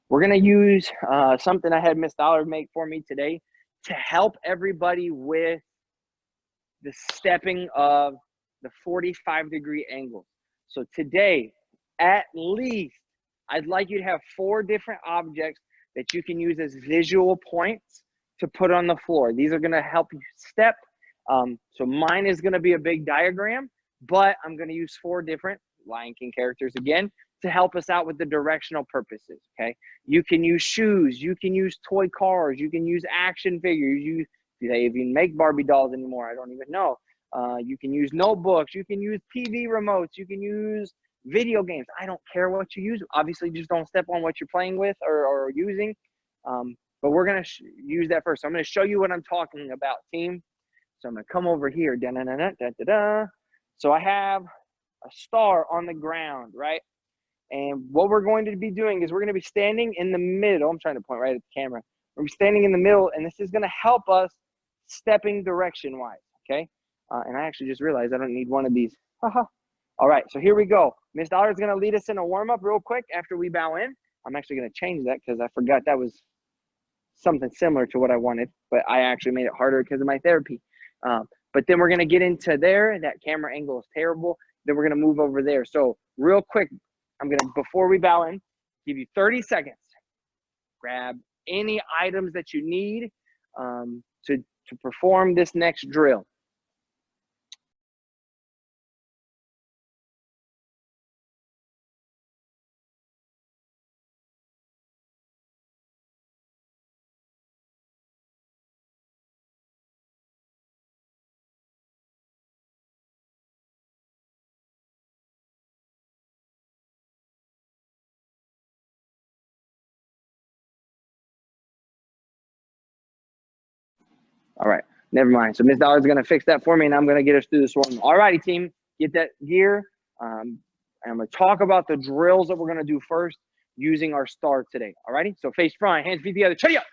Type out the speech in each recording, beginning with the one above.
We're going to use something I had Miss Dollar make for me today to help everybody with the stepping of the 45-degree angles. So today, at least, I'd like you to have 4 different objects that you can use as visual points to put on the floor. These are going to help you step. So mine is going to be a big diagram, but I'm going to use 4 different Lion King characters again to help us out with the directional purposes, okay? You can use shoes. You can use toy cars. You can use action figures. They even make Barbie dolls anymore. I don't even know. You can use notebooks. You can use TV remotes. You can use video games. I don't care what you use. Obviously, just don't step on what you're playing with or using. But we're going to use that first. So I'm going to show you what I'm talking about, team. So I'm going to come over here. Da, da, da, da, da, da, da. So I have a star on the ground, right? And what we're going to be doing is we're going to be standing in the middle. I'm trying to point right at the camera. We're standing in the middle, and this is going to help us stepping direction-wise, okay? And I actually just realized I don't need one of these. All right, so here we go. Miss Dollar is going to lead us in a warm-up real quick after we bow in. I'm actually going to change that because I forgot that was something similar to what I wanted, but I actually made it harder because of my therapy. But then we're going to get into there. That camera angle is terrible. Then we're going to move over there. So real quick, I'm going to, before we bow in, give you 30 seconds. Grab any items that you need to perform this next drill. All right, never mind. So Miss Dollar's going to fix that for me, and I'm going to get us through this one. All righty, team, get that gear. And I'm going to talk about the drills that we're going to do first using our star today. All righty, so face front, hands feet together, chitty up.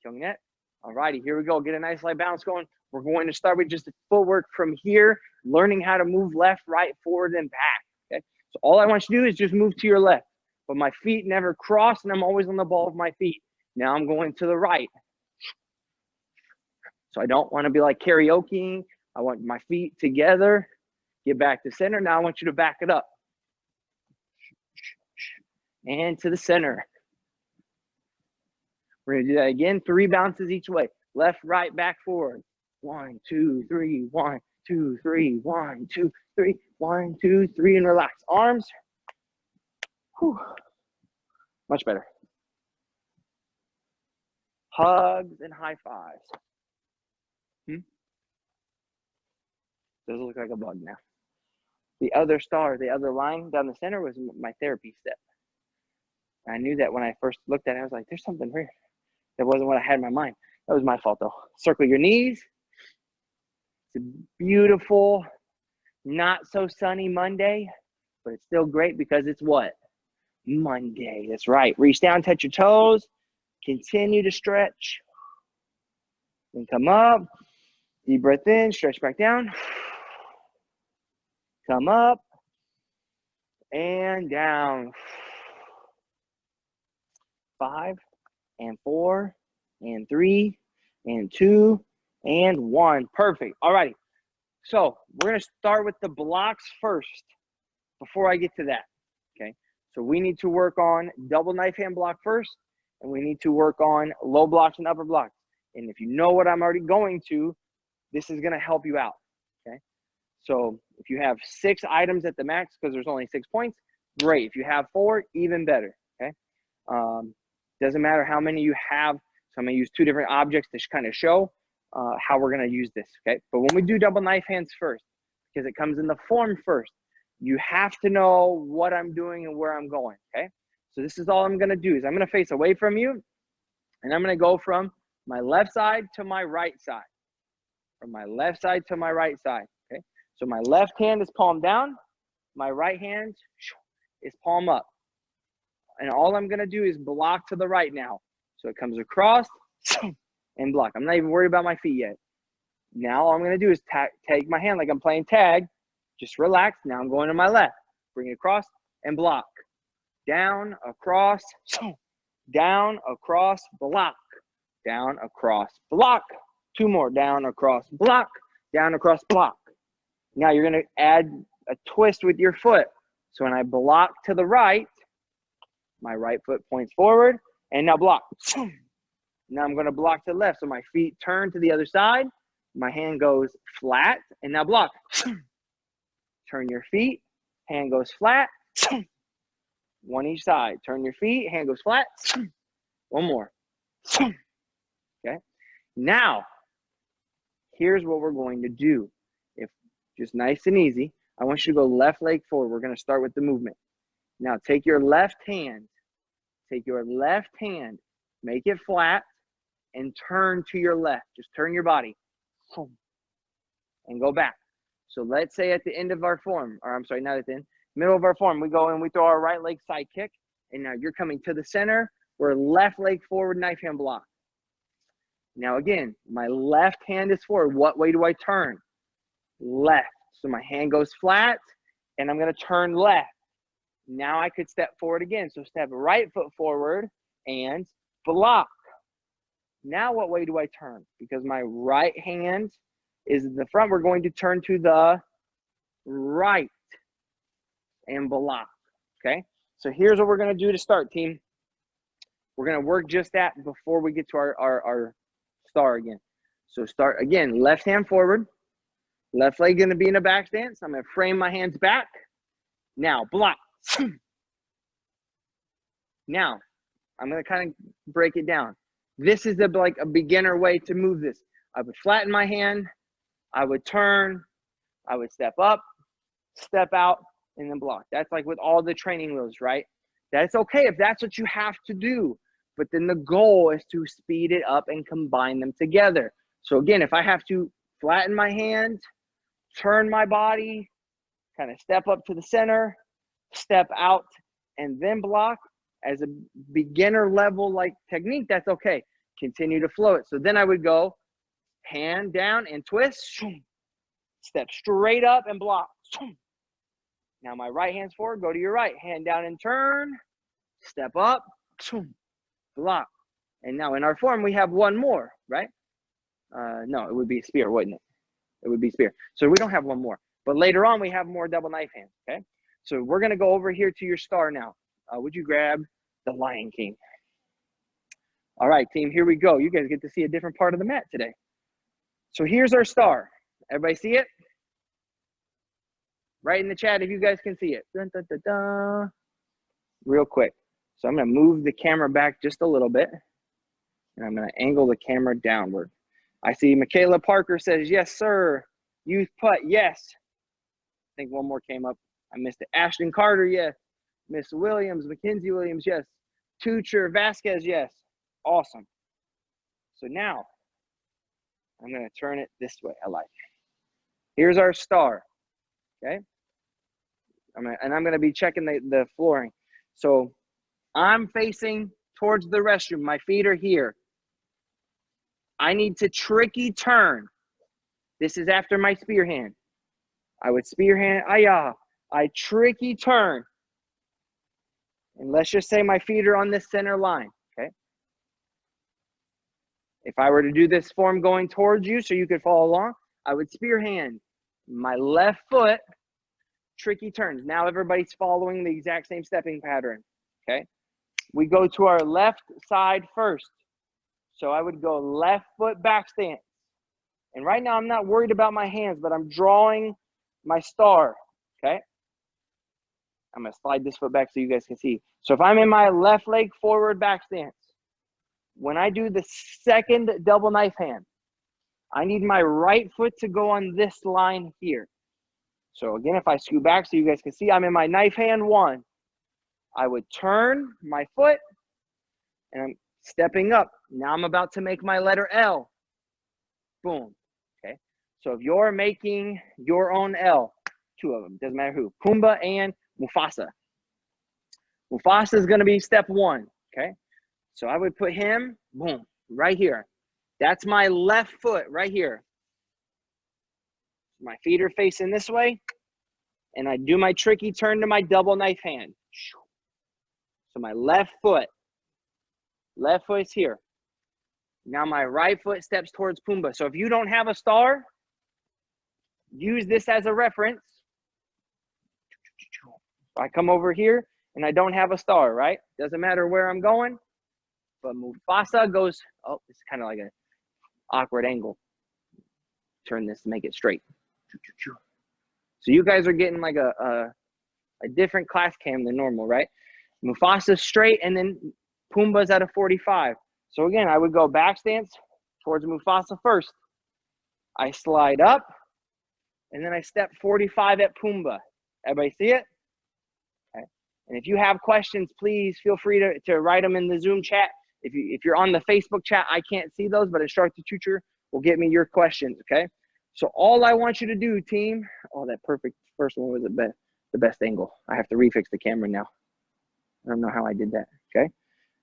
Young net. All righty, here we go. Get a nice light bounce going. We're going to start with just the footwork from here, learning how to move left, right, forward, and back. Okay, so all I want you to do is just move to your left, but my feet never cross, and I'm always on the ball of my feet. Now I'm going to the right. So I don't want to be like karaoke. I want my feet together. Get back to center. Now I want you to back it up. And to the center. We're going to do that again. 3 bounces each way. Left, right, back, forward. 1, 2, 3. 1, 2, 3. 1, 2, 3. 1, 2, 3. And relax. Arms. Whew. Much better. Hugs and high fives. Does look like a bug now. The other star, the other line down the center was my therapy step. I knew that when I first looked at it, I was like, there's something weird. That wasn't what I had in my mind. That was my fault, though. Circle your knees. It's a beautiful, not so sunny Monday, but it's still great because it's what? Monday. That's right. Reach down, touch your toes. Continue to stretch. Then come up. Deep breath in, stretch back down. Come up and down. 5 and 4 and 3 and 2 and 1. Perfect. All righty. So we're going to start with the blocks first before I get to that. Okay. So we need to work on double knife hand block first, and we need to work on low blocks and upper blocks. And if you know what I'm already going to, this is going to help you out. Okay. So if you have 6 items at the max, because there's only 6 points, great. If you have 4, even better, okay? Doesn't matter how many you have. So I'm going to use 2 different objects to kind of show how we're going to use this, okay? But when we do double knife hands first, because it comes in the form first, you have to know what I'm doing and where I'm going, okay? So this is all I'm going to do is I'm going to face away from you, and I'm going to go from my left side to my right side. From my left side to my right side, okay? So my left hand is palm down. My right hand is palm up. And all I'm going to do is block to the right now. So it comes across and block. I'm not even worried about my feet yet. Now all I'm going to do is take my hand like I'm playing tag. Just relax. Now I'm going to my left. Bring it across and block. Down, across, down, across, block, down, across, block. 2 more, down, across, block, down, across, block. Now you're going to add a twist with your foot. So when I block to the right, my right foot points forward, and now block. Now I'm going to block to the left. So my feet turn to the other side. My hand goes flat, and now block. Turn your feet, hand goes flat. One each side. Turn your feet, hand goes flat. One more. Okay. Now, here's what we're going to do. If just nice and easy, I want you to go left leg forward. We're going to start with the movement. Now, take your left hand, make it flat, and turn to your left. Just turn your body and go back. So let's say at the end of our form, or I'm sorry, not at the end, middle of our form, we go and we throw our right leg side kick, and now you're coming to the center. We're left leg forward, knife hand block. Now again, my left hand is forward. What way do I turn? Left. So my hand goes flat, and I'm going to turn left. Now I could step forward again. So step right foot forward and block. Now what way do I turn? Because my right hand is in the front, we're going to turn to the right and block. Okay? So here's what we're going to do to start, team. We're going to work just that before we get to our star again. So start again, left hand forward. Left leg going to be in a back stance. I'm going to frame my hands back. Now, block. Now, I'm going to kind of break it down. This is like a beginner way to move this. I would flatten my hand. I would turn. I would step up, step out, and then block. That's like with all the training wheels, right? That's okay if that's what you have to do. But then the goal is to speed it up and combine them together. So again, if I have to flatten my hand, turn my body, kind of step up to the center, step out, and then block as a beginner level like technique, that's okay. Continue to flow it. So then I would go hand down and twist, step straight up and block. Now my right hand's forward, go to your right, hand down and turn, step up, block. And now in our form, we have one more, right? No, it would be spear, wouldn't it? It would be spear. So we don't have one more. But later on, we have more double knife hands, okay? So we're going to go over here to your star now. Would you grab the Lion King? All right, team, here we go. You guys get to see a different part of the mat today. So here's our star. Everybody see it? Right in the chat if you guys can see it. Dun, dun, dun, dun. Real quick. So I'm going to move the camera back just a little bit. And I'm going to angle the camera downward. I see Michaela Parker says, yes, sir. Youth putt, yes. I think one more came up. I missed it. Ashton Carter, yes. Miss Williams, Mackenzie Williams, yes. Tucher Vasquez, yes. Awesome. So now, I'm going to turn it this way. I like it. Here's our star, okay? I'm going to be checking the flooring. So I'm facing towards the restroom. My feet are here. I need to tricky turn. This is after my spear hand. I would spear hand, I tricky turn. And let's just say my feet are on this center line, okay? If I were to do this form going towards you so you could follow along, I would spear hand. My left foot, tricky turns. Now everybody's following the exact same stepping pattern, okay? We go to our left side first. So I would go left foot back stance. And right now I'm not worried about my hands, but I'm drawing my star, okay? I'm going to slide this foot back so you guys can see. So if I'm in my left leg forward back stance, when I do the second double knife hand, I need my right foot to go on this line here. So again, if I scoot back so you guys can see, I'm in my knife hand one. I would turn my foot and I'm stepping up. Now I'm about to make my letter L. Boom. Okay. So if you're making your own L, two of them, doesn't matter who, Pumbaa and Mufasa. Mufasa is going to be step one. Okay. So I would put him, boom, right here. That's my left foot right here. My feet are facing this way. And I do my tricky turn to my double knife hand. So my left foot. Left foot is here. Now my right foot steps towards Pumbaa. So if you don't have a star, use this as a reference. I come over here and I don't have a star, right? Doesn't matter where I'm going, but Mufasa goes, oh, it's kind of like an awkward angle. Turn this to make it straight. So you guys are getting like a different class cam than normal, right? Mufasa's straight and then Pumbaa's at a 45. So again, I would go back stance towards Mufasa first. I slide up and then I step 45 at Pumbaa. Everybody see it? Okay. And if you have questions, please feel free to write them in the Zoom chat. If you're on the Facebook chat, I can't see those, but Instructor Teacher will get me your questions, okay? So all I want you to do, team, oh, that perfect first one was the best angle. I have to refix the camera now. I don't know how I did that, okay?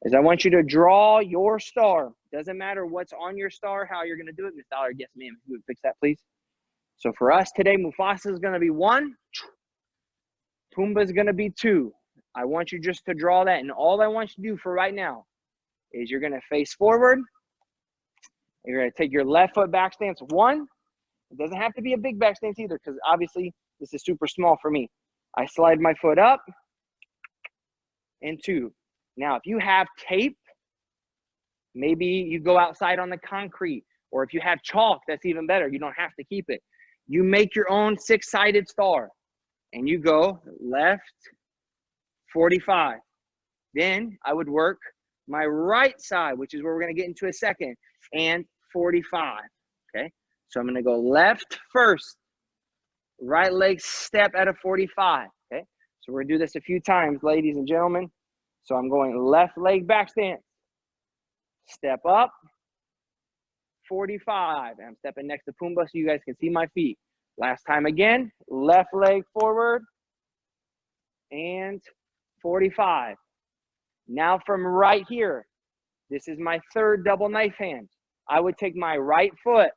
Is I want you to draw your star. Doesn't matter what's on your star, how you're gonna do it. Miss Dollar, yes, ma'am, you would fix that, please. So for us today, Mufasa is gonna be 1, Pumbaa is gonna be 2. I want you just to draw that, and all I want you to do for right now is you're gonna face forward. You're gonna take your left foot back stance 1. It doesn't have to be a big back stance either, because obviously this is super small for me. I slide my foot up and 2. Now, if you have tape, maybe you go outside on the concrete, or if you have chalk, that's even better. You don't have to keep it. You make your own 6-sided star, and you go left 45. Then I would work my right side, which is where we're going to get into a second, and 45, okay? So I'm going to go left first, right leg step at a 45, okay? So we're going to do this a few times, ladies and gentlemen. So I'm going left leg back stance, step up, 45. And I'm stepping next to Pumbaa so you guys can see my feet. Last time again, left leg forward and 45. Now from right here, this is my third double knife hand. I would take my right foot,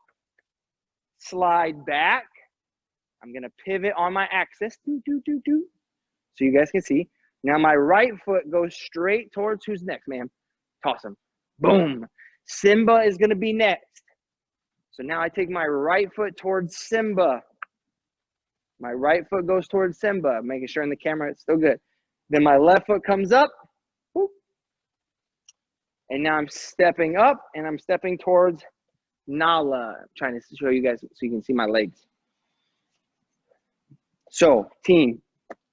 slide back. I'm gonna pivot on my axis, so you guys can see. Now my right foot goes straight towards who's next, ma'am? Toss him. Boom. Simba is gonna be next. So now I take my right foot towards Simba. My right foot goes towards Simba, making sure in the camera it's still good. Then my left foot comes up. Whoop. And now I'm stepping up and I'm stepping towards Nala. I'm trying to show you guys so you can see my legs. So, team,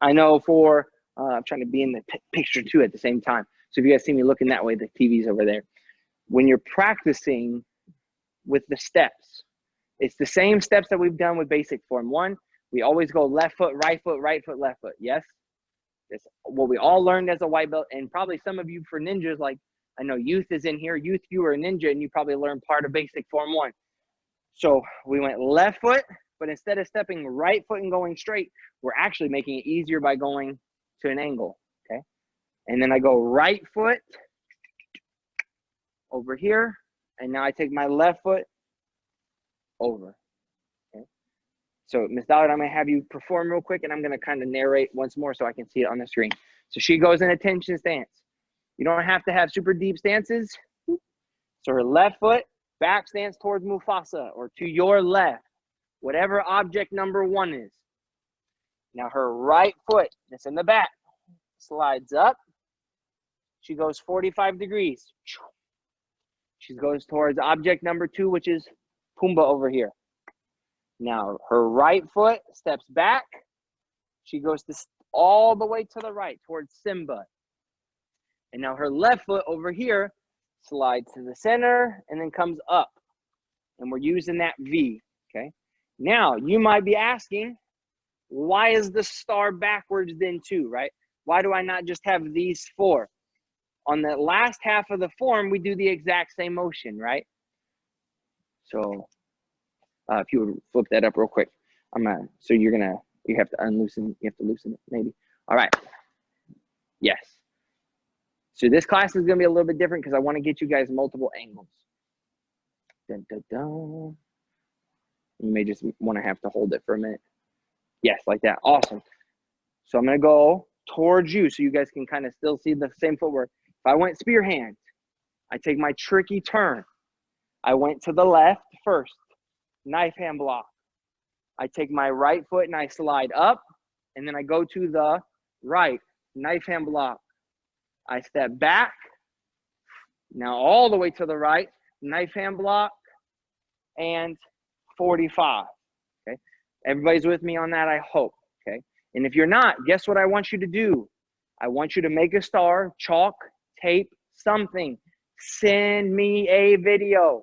I know for, I'm trying to be in the picture too at the same time. So if you guys see me looking that way, the TV's over there. When you're practicing with the steps, it's the same steps that we've done with basic form 1. We always go left foot, right foot, left foot. Yes? It's what we all learned as a white belt, and probably some of you for ninjas, like I know Youth is in here. Youth, you were a ninja, and you probably learned part of basic form 1. So we went left foot, but instead of stepping right foot and going straight, we're actually making it easier by going to an angle, okay? And then I go right foot over here, and now I take my left foot over, okay? So Miss Dollar, I'm gonna have you perform real quick, and I'm gonna kind of narrate once more so I can see it on the screen. So she goes in attention stance. You don't have to have super deep stances. So her left foot, back stance towards Mufasa, or to your left, whatever object number 1 is. Now her right foot, that's in the back, slides up. She goes 45 degrees. She goes towards object number 2, which is Pumbaa over here. Now her right foot steps back. She goes all the way to the right towards Simba. And now her left foot over here slides to the center and then comes up. And we're using that V, okay? Now, you might be asking, why is the star backwards then too, right? Why do I not just have these 4? On the last half of the form, we do the exact same motion, right? So if you would flip that up real quick. So you have to loosen it maybe. All right, yes. So this class is gonna be a little bit different because I wanna get you guys multiple angles. Dun, dun, dun. You may just wanna have to hold it for a minute. Yes, like that, awesome. So I'm gonna go towards you so you guys can kind of still see the same footwork. If I went spear hand, I take my tricky turn. I went to the left first, knife hand block. I take my right foot and I slide up, and then I go to the right, knife hand block. I step back, now all the way to the right, knife hand block, and 45, okay? Everybody's with me on that, I hope, okay? And if you're not, guess what I want you to do? I want you to make a star, chalk, tape, something. Send me a video.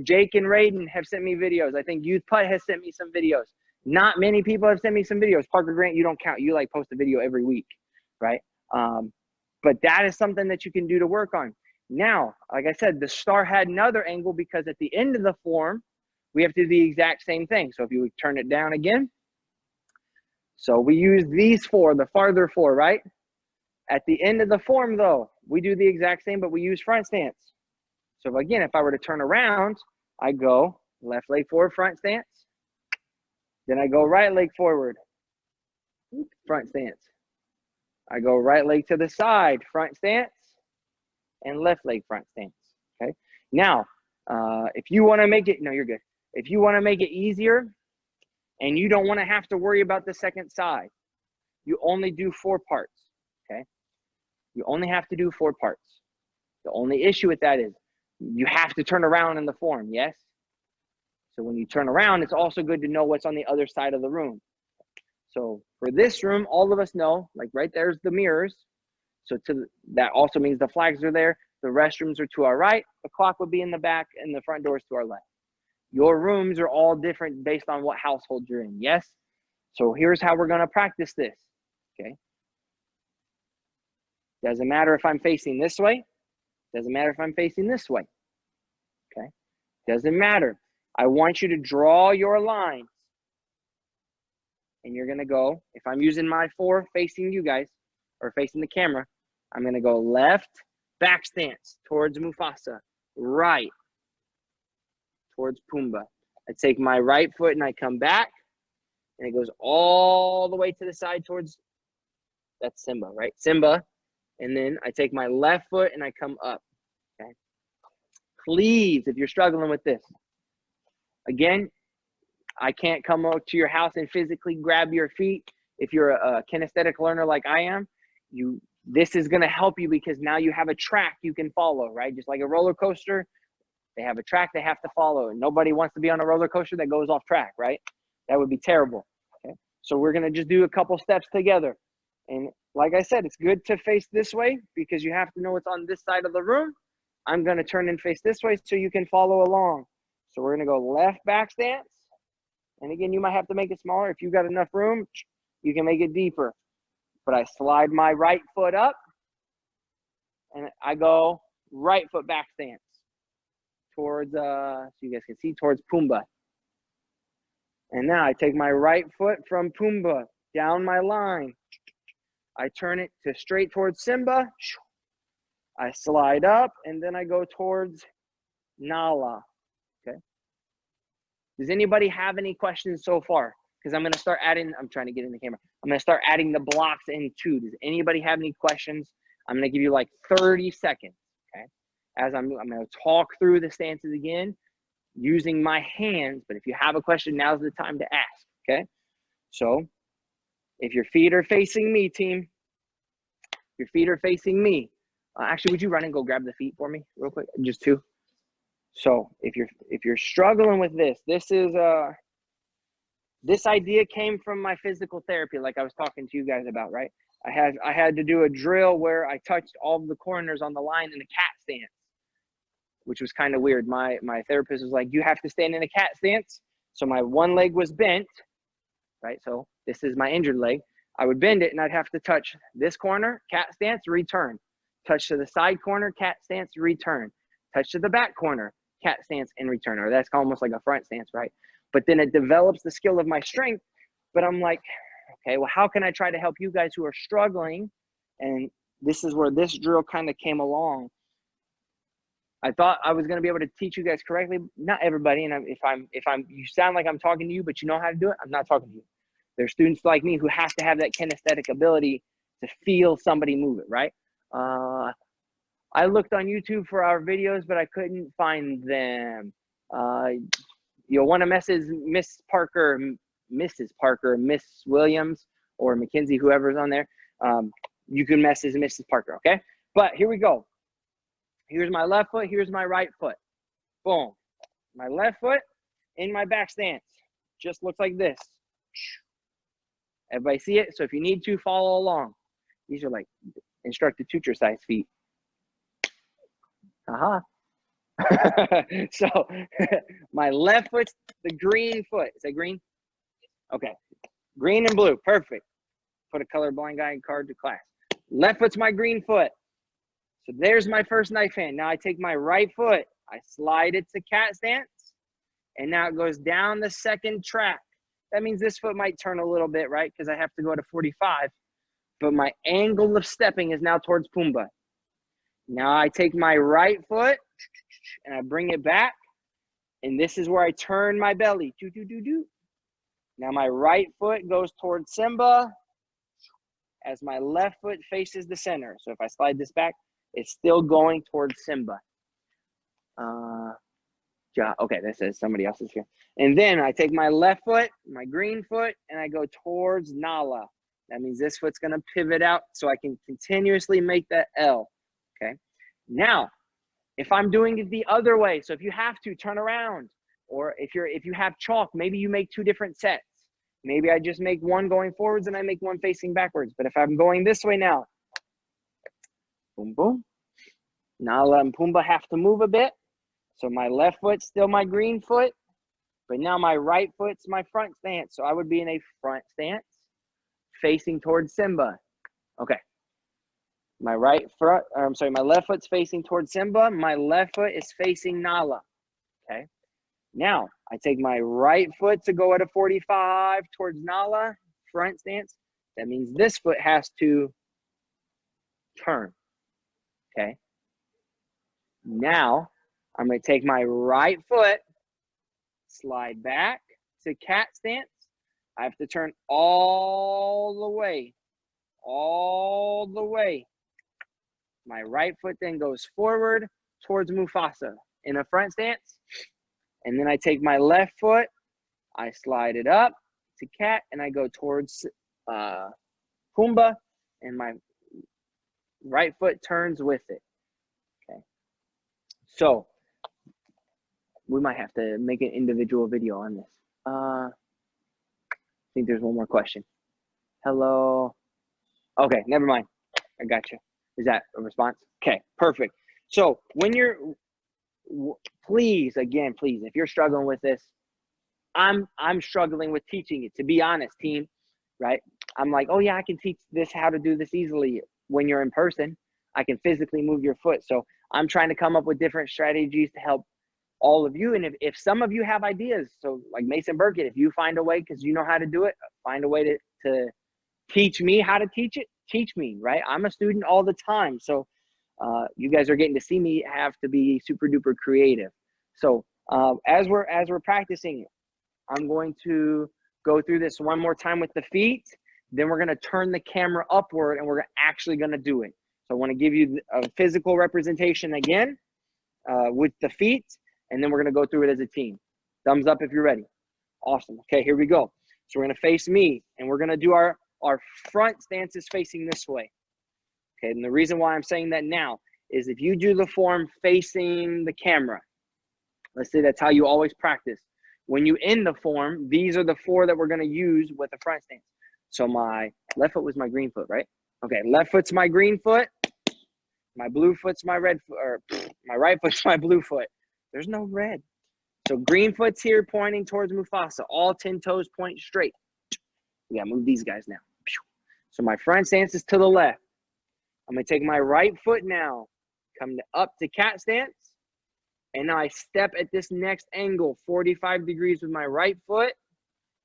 Jake and Raiden have sent me videos. I think Youth Putt has sent me some videos. Not many people have sent me some videos. Parker Grant, you don't count. You like post a video every week, right? But that is something that you can do to work on. Now, like I said, the star had another angle because at the end of the form, we have to do the exact same thing. So if you would turn it down again. So we use these four, the farther four, right? At the end of the form, though, we do the exact same, but we use front stance. So again, if I were to turn around, I go left leg forward, front stance. Then I go right leg forward, front stance. I go right leg to the side, front stance, and left leg front stance, okay? Now, if you wanna make it, no, you're good. If you wanna make it easier and you don't wanna have to worry about the second side, you only do 4 parts, okay? You only have to do 4 parts. The only issue with that is you have to turn around in the form, yes? So when you turn around, it's also good to know what's on the other side of the room. So for this room, all of us know, like right there's the mirrors. So that also means the flags are there. The restrooms are to our right. The clock would be in the back and the front doors to our left. Your rooms are all different based on what household you're in, yes? So here's how we're gonna practice this, okay? Doesn't matter if I'm facing this way. Doesn't matter if I'm facing this way, okay? Doesn't matter. I want you to draw your lines. And you're gonna go, if I'm using my 4 facing you guys, or facing the camera, I'm gonna go left, back stance, towards Mufasa, right, towards Pumbaa. I take my right foot and I come back, and it goes all the way to the side towards, that's Simba, right? Simba. And then I take my left foot and I come up, okay? Please, if you're struggling with this, again, I can't come out to your house and physically grab your feet. If you're a kinesthetic learner like I am, this is gonna help you because now you have a track you can follow, right? Just like a roller coaster, they have a track they have to follow, and nobody wants to be on a roller coaster that goes off track, right? That would be terrible, okay? So we're gonna just do a couple steps together. And like I said, it's good to face this way because you have to know what's on this side of the room. I'm gonna turn and face this way so you can follow along. So we're gonna go left back stance. And again, you might have to make it smaller. If you've got enough room, you can make it deeper. But I slide my right foot up and I go right foot back stance towards, so you guys can see, towards Pumbaa. And now I take my right foot from Pumbaa down my line. I turn it to straight towards Simba. I slide up and then I go towards Nala, okay? Does anybody have any questions so far? Because I'm going to start adding, I'm trying to get in the camera. I'm going to start adding the blocks in too. Does anybody have any questions? I'm going to give you like 30 seconds, okay? As I'm going to talk through the stances again using my hands. But if you have a question, now's the time to ask, okay? So if your feet are facing me, team, your feet are facing me. Actually, would you run and go grab the feet for me real quick? Just 2. So if you're struggling with this is this idea came from my physical therapy, like I was talking to you guys about, right? I had to do a drill where I touched all of the corners on the line in a cat stance, which was kind of weird. My therapist was like, you have to stand in a cat stance. So my one leg was bent, right? So this is my injured leg. I would bend it and I'd have to touch this corner, cat stance, return. Touch to the side corner, cat stance, return. Touch to the back corner, cat stance, and return. Or that's almost like a front stance, right? But then it develops the skill of my strength. But I'm like, okay, well, how can I try to help you guys who are struggling? And this is where this drill kind of came along. I thought I was going to be able to teach you guys correctly. Not everybody. And you sound like I'm talking to you, but you know how to do it. I'm not talking to you. There's students like me who have to have that kinesthetic ability to feel somebody move it, right? I looked on YouTube for our videos, but I couldn't find them. You'll want to message Miss Parker, Mrs. Parker, Miss Williams, or Mackenzie, whoever's on there. You can message Mrs. Parker, okay? But here we go. Here's my left foot. Here's my right foot. Boom. My left foot in my back stance. Just looks like this. Everybody see it? So if you need to, follow along. These are like instructor tutor size feet. So my left foot's the green foot. Is that green? Okay. Green and blue. Perfect. Put a colorblind guy in card to class. Left foot's my green foot. So there's my first knife hand. Now I take my right foot. I slide it to cat stance. And now it goes down the second track. That means this foot might turn a little bit, right? Because I have to go to 45. But my angle of stepping is now towards Pumbaa. Now I take my right foot and I bring it back. And this is where I turn my belly. Do, do, do, do. Now my right foot goes towards Simba as my left foot faces the center. So if I slide this back, it's still going towards Simba. Okay, this is somebody else's here. And then I take my left foot, my green foot, and I go towards Nala. That means this foot's going to pivot out so I can continuously make that L. Okay. Now, if I'm doing it the other way, so if you have to turn around, or if you have chalk, maybe you make two different sets. Maybe I just make one going forwards and I make one facing backwards. But if I'm going this way now, boom, boom. Nala and Pumbaa have to move a bit. So my left foot's still my green foot, but now my right foot's my front stance. So I would be in a front stance facing towards Simba. Okay. My left foot's facing towards Simba. My left foot is facing Nala. Okay. Now I take my right foot to go at a 45 towards Nala, front stance. That means this foot has to turn. Okay. Now I'm going to take my right foot, slide back to cat stance. I have to turn all the way. My right foot then goes forward towards Mufasa in a front stance. And then I take my left foot, I slide it up to cat, and I go towards Pumbaa, and my right foot turns with it. Okay. So we might have to make an individual video on this. I think there's one more question. Hello. Okay, never mind. I got you. Is that a response? Okay, perfect. So when you're, please, if you're struggling with this, I'm struggling with teaching it, to be honest, team, right? I'm like, oh yeah, I can teach this, how to do this easily. When you're in person, I can physically move your foot. So I'm trying to come up with different strategies to help all of you. And if some of you have ideas, so like Mason Burkett, if you find a way, because you know how to do it, find a way to teach me how to teach it, teach me, right? I'm a student all the time. So you guys are getting to see me have to be super duper creative. So as we're practicing, I'm going to go through this one more time with the feet. Then we're going to turn the camera upward and we're actually going to do it. So I want to give you a physical representation again with the feet. And then we're going to go through it as a team. Thumbs up if you're ready. Awesome. Okay, here we go. So we're going to face me, and we're going to do our front stances facing this way. Okay, and the reason why I'm saying that now is if you do the form facing the camera, let's say that's how you always practice. When you end the form, these are the four that we're going to use with the front stance. So my left foot was my green foot, right? Okay, left foot's my green foot. My blue foot's my red foot, or my right foot's my blue foot. There's no red. So green foot's here pointing towards Mufasa. All 10 toes point straight. We gotta move these guys now. So my front stance is to the left. I'm gonna take my right foot now, come up to cat stance, and now I step at this next angle, 45 degrees with my right foot,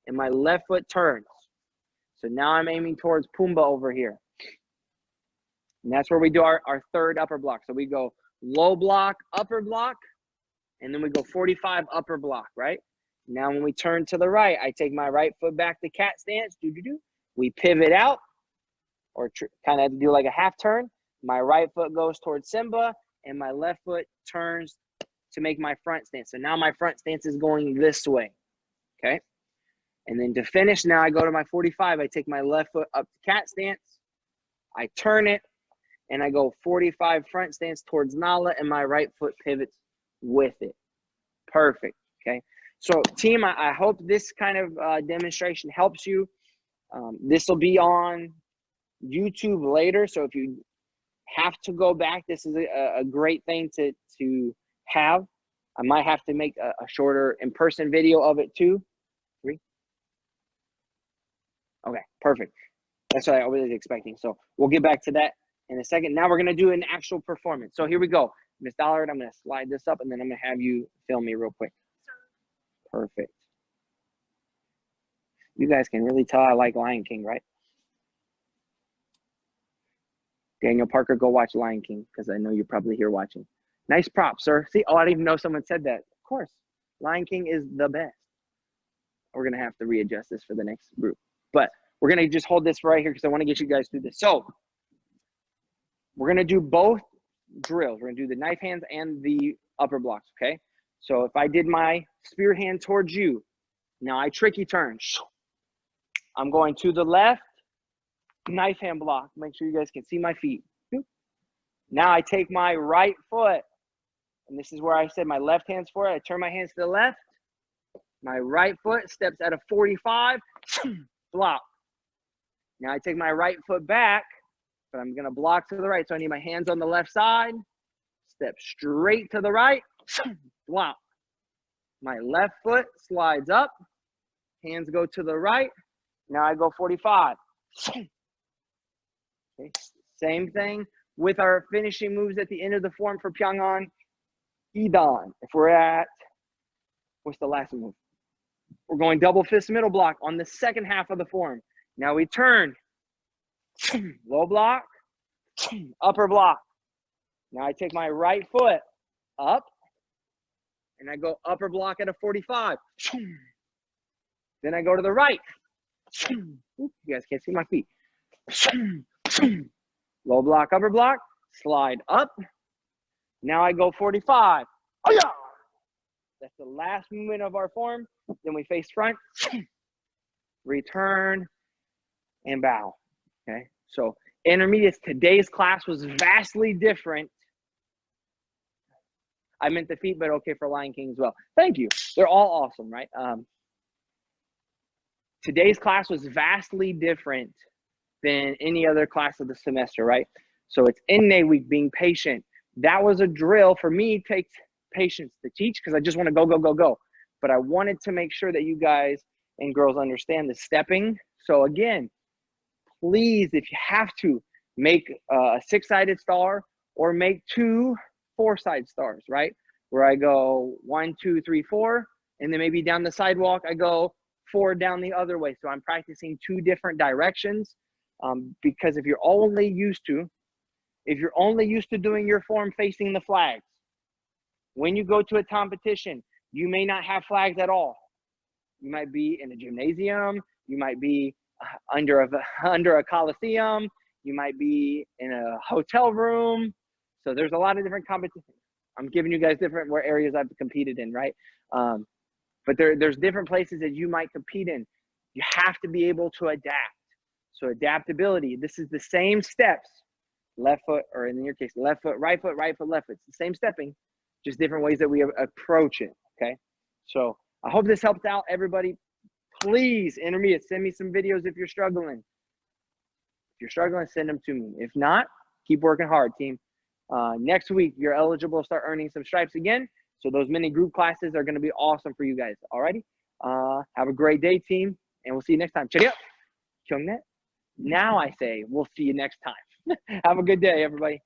and my left foot turns. So now I'm aiming towards Pumbaa over here. And that's where we do our third upper block. So we go low block, upper block, and then we go 45 upper block, right? Now when we turn to the right, I take my right foot back to cat stance. We pivot out, or kind of do like a half turn. My right foot goes towards Simba, and my left foot turns to make my front stance. So now my front stance is going this way, okay? And then to finish, now I go to my 45. I take my left foot up to cat stance. I turn it, and I go 45 front stance towards Nala, and my right foot pivots with it. Perfect, okay? So team, I hope this kind of demonstration helps you. This will be on YouTube later, so if you have to go back, this is a great thing to have. I might have to make a shorter in-person video of it too. 3. Okay, perfect. That's what I was expecting. So we'll get back to that in a second. Now we're going to do an actual performance. So here we go. Miss Dollard, I'm going to slide this up, and then I'm going to have you film me real quick. Perfect. You guys can really tell I like Lion King, right? Daniel Parker, go watch Lion King, because I know you're probably here watching. Nice prop, sir. See, oh, I didn't even know someone said that. Of course, Lion King is the best. We're going to have to readjust this for the next group. But we're going to just hold this right here because I want to get you guys through this. So we're going to do both drills. We're going to do the knife hands and the upper blocks, okay? So if I did my spear hand towards you, now I tricky turn. I'm going to the left, knife hand block. Make sure you guys can see my feet. Now I take my right foot, and this is where I said my left hand's for it. I turn my hands to the left. My right foot steps at a 45, block. Now I take my right foot back, but I'm going to block to the right. So I need my hands on the left side, step straight to the right, block. My left foot slides up, hands go to the right. Now I go 45. Okay. Same thing with our finishing moves at the end of the form for Pyongan. Idan. If we're at, what's the last move? We're going double fist middle block on the second half of the form. Now we turn, low block, upper block. Now I take my right foot up, and I go upper block at a 45. Then I go to the right. You guys can't see my feet. Low block, upper block, slide up. Now I go 45. Oh yeah! That's the last movement of our form. Then we face front, return, and bow. Okay, so intermediates, today's class was vastly different. I meant the feet, but okay for Lion King as well. Thank you. They're all awesome, right? Today's class was vastly different than any other class of the semester, right? So it's in week, being patient. That was a drill. For me, it takes patience to teach because I just want to go, go, go, go. But I wanted to make sure that you guys and girls understand the stepping. So again, please, if you have to, make a 6-sided star or make 2 4-side stars, right? Where I go 1, 2, 3, 4, and then maybe down the sidewalk, I go 4 down the other way. So I'm practicing 2 different directions because if you're only used to doing your form facing the flags, when you go to a competition, you may not have flags at all. You might be in a gymnasium. You might be under a coliseum. You might be in a hotel room. So there's a lot of different competitions. I'm giving you guys different areas I've competed in, right? But there's different places that you might compete in. You have to be able to adapt. So adaptability, this is the same steps, left foot, or in your case, left foot, right foot, left foot. It's the same stepping, just different ways that we approach it, okay? So I hope this helped out everybody. Please, intermediate, send me some videos if you're struggling. If you're struggling, send them to me. If not, keep working hard, team. Next week, you're eligible to start earning some stripes again. So those mini group classes are going to be awesome for you guys. Alrighty. Have a great day, team, and we'll see you next time. Check it out. Kyungnet. Now I say we'll see you next time. Have a good day, everybody.